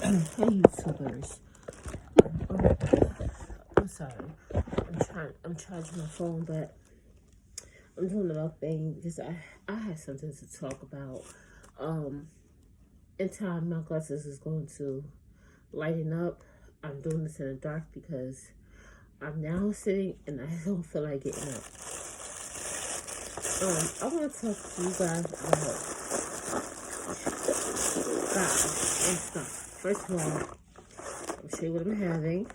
Hey YouTubers. I'm sorry. I'm charging my phone, but I'm doing the thing because I have something to talk about. Um in time my glasses is going to lighten up. I'm doing this in the dark because I'm now sitting and I don't feel like getting up. I want to talk to you guys about God and stuff. First of all, I'll show you what I'm having.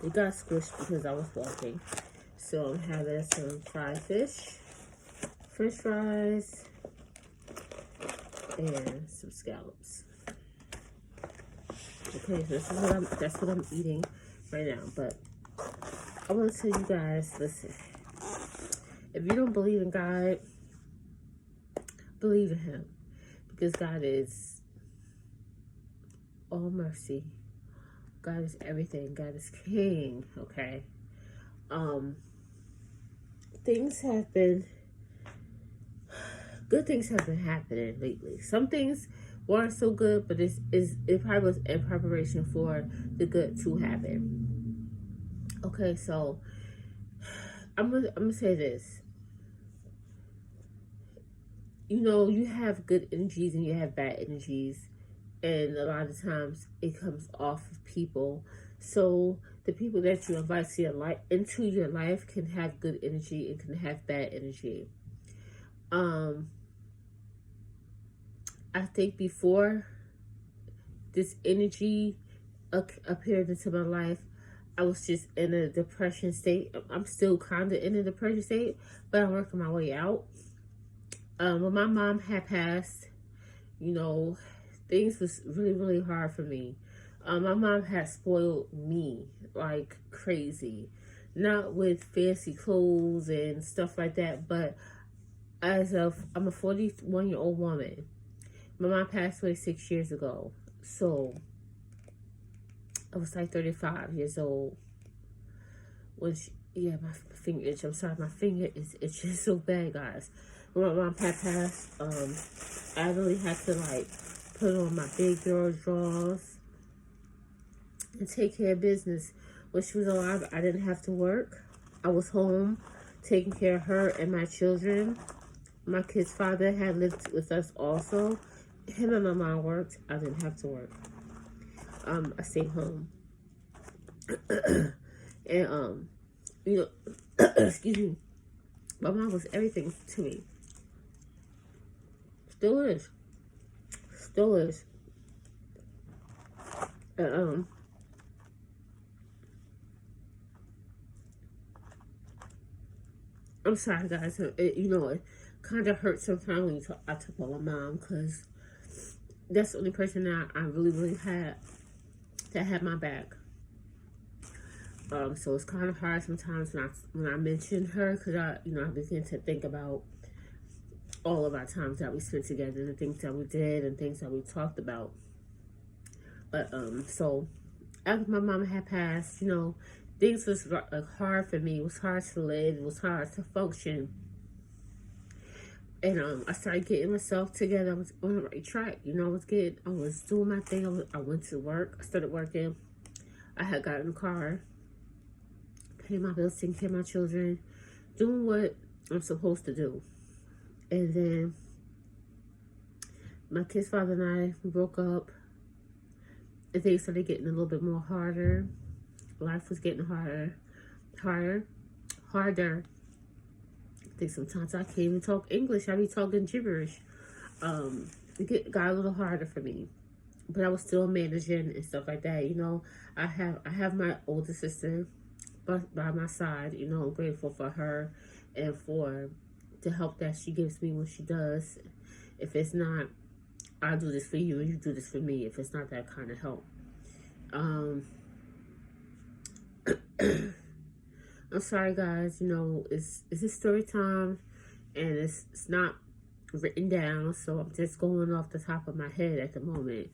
It got squished because I was walking. So I'm having some fried fish, french fries, and some scallops. Okay, so that's what I'm eating right now. But I want to tell you guys, listen, if you don't believe in God, believe in him. Because God is all mercy. God is everything. God is king, okay? Things have been, good things have been happening lately. Some things weren't so good, but it probably was in preparation for the good to happen. Okay, so I'm gonna say this. You know, you have good energies and you have bad energies, and a lot of times it comes off of people. So the people that you invite to into your life can have good energy and can have bad energy. I think before this energy appeared into my life, I was just in a depression state. I'm still kind of in a depression state, but I'm working my way out. When my mom had passed, you know, things was really, really hard for me. My mom had spoiled me like crazy. Not with fancy clothes and stuff like that, but I'm a 41-year-old woman. My mom passed away 6 years ago. So I was like 35 years old when my finger itch. I'm sorry, my finger is itching so bad, guys. When my mom had passed, I really had to like put on my big girl drawers and take care of business. When she was alive, I didn't have to work. I was home taking care of her and my children. My kid's father had lived with us also. Him and my mom worked. I didn't have to work. I stayed home. And you know, excuse me, my mom was everything to me. Still is. Still is. And, I'm sorry, guys. It kind of hurts sometimes when I talk about my mom, because that's the only person that I really, really had that had my back. So it's kind of hard sometimes when I mention her, because I begin to think about all of our times that we spent together, the things that we did, and things that we talked about. But so after my mom had passed, things was hard for me. It was hard to live. It was hard to function. And I started getting myself together. I was on the right track. I was doing my thing. I went to work. I started working. I had gotten a car, paying my bills, taking care of my children, doing what I'm supposed to do. And then my kid's father and I broke up. And things started getting a little bit more harder. Life was getting harder. I think sometimes I can't even talk English. I be talking gibberish. It got a little harder for me. But I was still managing and stuff like that. I have my older sister by my side. I'm grateful for her and for the help that she gives me when she does. If it's not, I'll do this for you and you do this for me. If it's not that kind of help. I'm sorry, guys. It's a story time, and it's not written down, so I'm just going off the top of my head at the moment.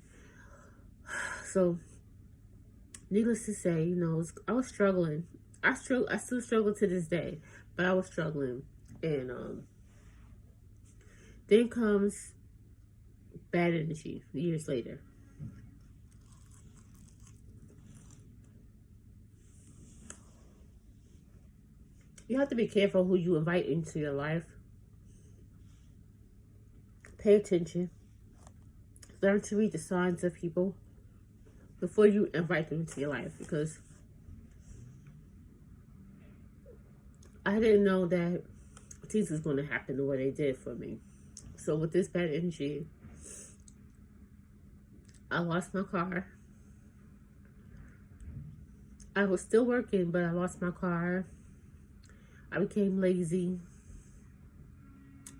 So, needless to say, I was struggling. I still struggle to this day, but I was struggling, and then comes bad energy years later. You have to be careful who you invite into your life. Pay attention. Learn to read the signs of people before you invite them into your life, because I didn't know that things was going to happen the way they did for me. So with this bad energy, I lost my car. I was still working, but I lost my car. I became lazy.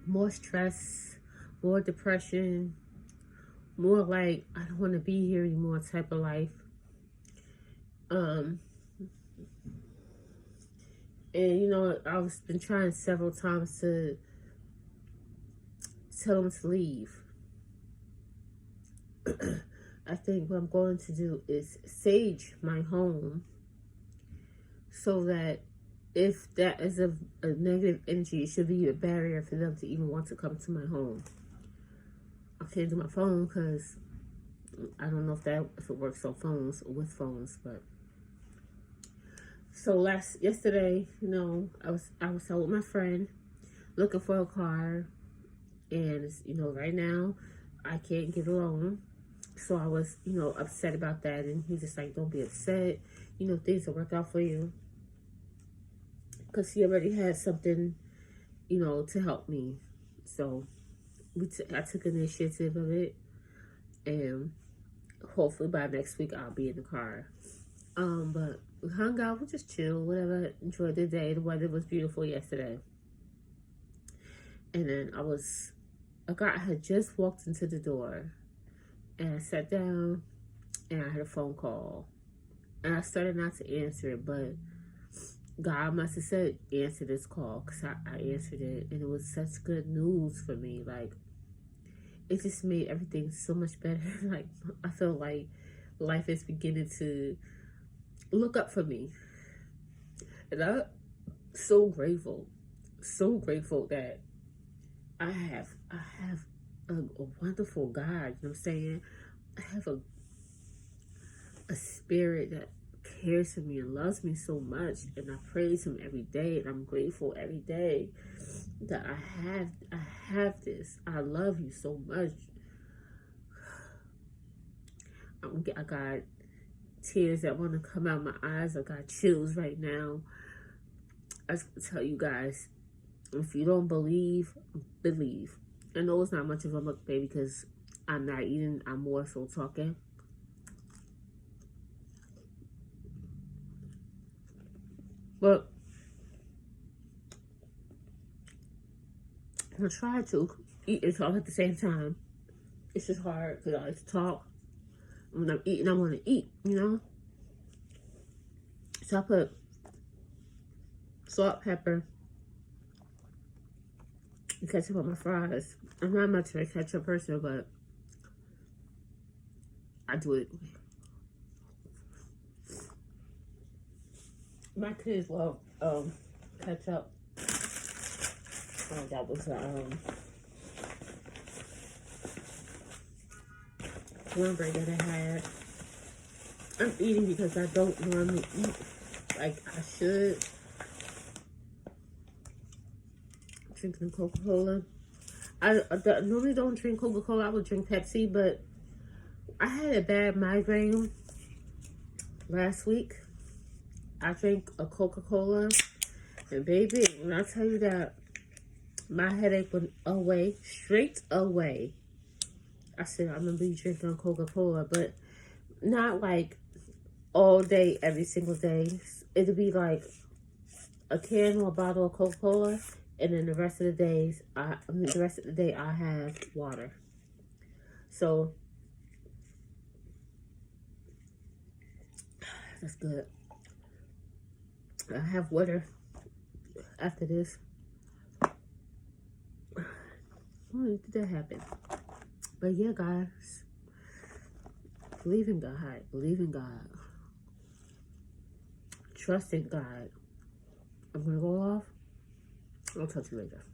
More stress, more depression, more like, I don't want to be here anymore type of life. And you know, I've been trying several times to tell them to leave. I think what I'm going to do is sage my home, so that if that is a negative energy, it should be a barrier for them to even want to come to my home. I can't do my phone because I don't know if it works on phones or with phones, but so yesterday, you know, I was out with my friend looking for a car, and you know, right now I can't get a loan. So I was, you know, upset about that, and he's just like, don't be upset, you know, things will work out for you, because he already had something, you know, to help me. So I took initiative of it, and hopefully by next week I'll be in the car. But we hung out, we just chill, whatever, enjoyed the day. The weather was beautiful yesterday. And then I had just walked into the door, and I sat down, and I had a phone call, and I started not to answer it, but God must have said, answer this call, because I answered it, and it was such good news for me. Like, it just made everything so much better. Like, I feel like life is beginning to look up for me, and I'm so grateful that I have a wonderful God. You know what I'm saying? I have a spirit that cares for me and loves me so much, and I praise him every day, and I'm grateful every day that I have this. I love you so much. I got tears that want to come out my eyes. I got chills right now. I just tell you guys, if you don't believe, believe. I know it's not much of a mukbang because I'm not eating, I'm more so talking. But I try to eat and talk at the same time. It's just hard because I like to talk. When I'm eating, I want to eat, you know? So I put salt, pepper, and ketchup on my fries. I'm not much of a ketchup person, but I do it. My kids love ketchup. Oh, that was cornbread that I had. I'm eating because I don't normally eat like I should. Drinking Coca-Cola. I normally don't drink Coca-Cola. I would drink Pepsi, but I had a bad migraine last week. I drank a Coca-Cola, and baby, when I tell you that my headache went away, straight away. I said, I'm gonna be drinking Coca-Cola, but not like all day, every single day. It'll be like a can or a bottle of Coca-Cola, and then the rest of the day I have water. So that's good. I have water after this. When did that happen? But yeah, guys, believe in God. Believe in God. Trust in God. I'm gonna go off. I'll talk to you later.